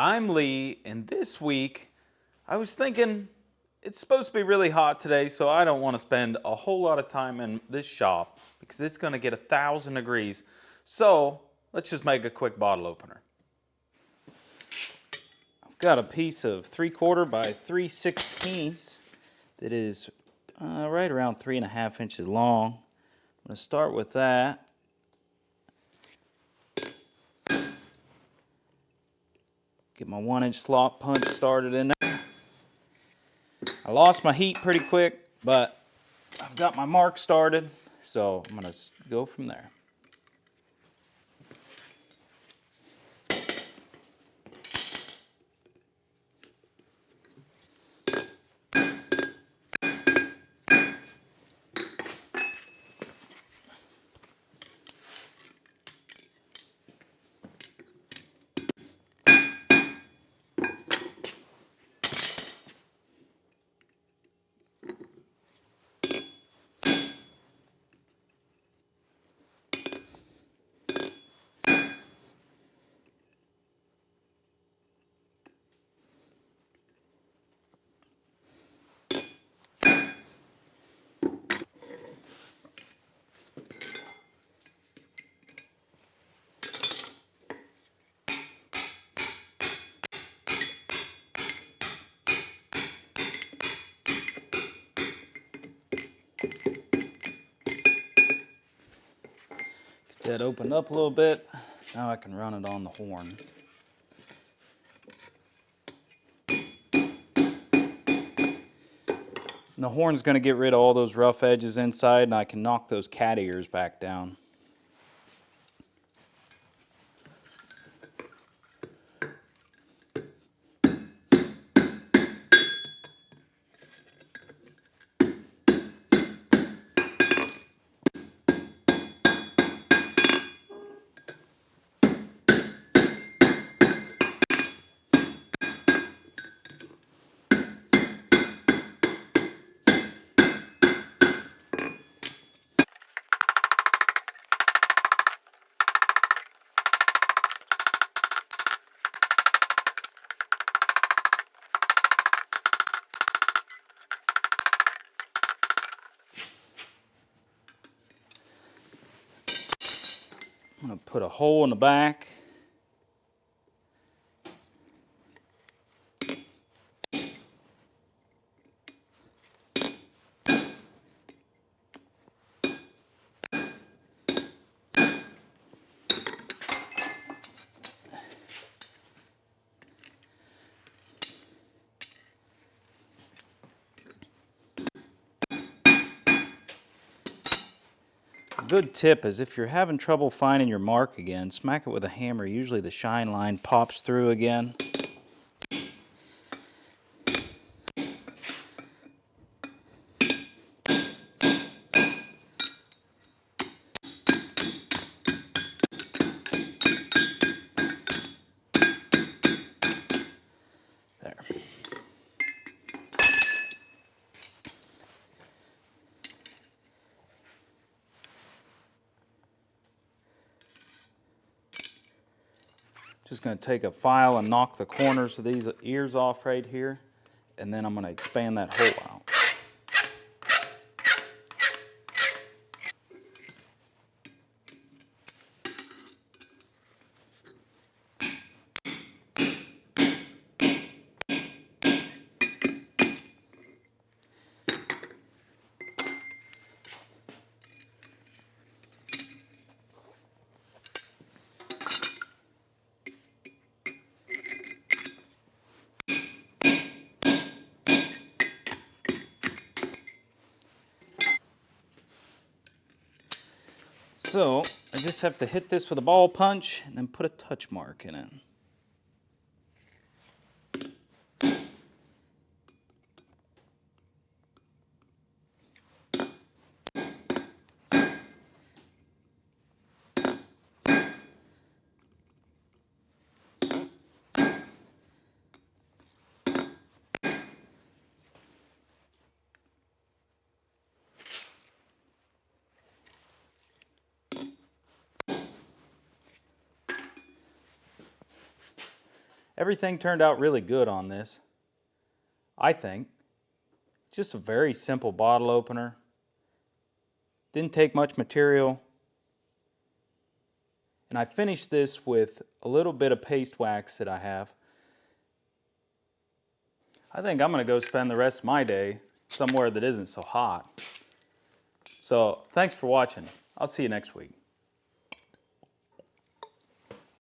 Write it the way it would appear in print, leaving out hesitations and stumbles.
I'm Lee, and this week I was thinking it's supposed to be really hot today, so I don't want to spend a whole lot of time in this shop because it's going to get 1,000 degrees. So let's just make a quick bottle opener. I've got a piece of 3/4 by 3/16 that is right around 3.5 inches long. I'm going to start with that. Get my 1-inch slot punch started in there. I lost my heat pretty quick, but I've got my mark started, so I'm going to go from there. That opened up a little bit. Now I can run it on the horn. And the horn's going to get rid of all those rough edges inside, and I can knock those cat ears back down. I'm going to put a hole in the back. A good tip is if you're having trouble finding your mark again, smack it with a hammer. Usually the shine line pops through again. There. Just going to take a file and knock the corners of these ears off right here, and then I'm going to expand that hole out. So I just have to hit this with a ball punch and then put a touch mark in it. Everything turned out really good on this, I think. Just a very simple bottle opener. Didn't take much material. And I finished this with a little bit of paste wax that I have. I think I'm going to go spend the rest of my day somewhere that isn't so hot. So thanks for watching. I'll see you next week.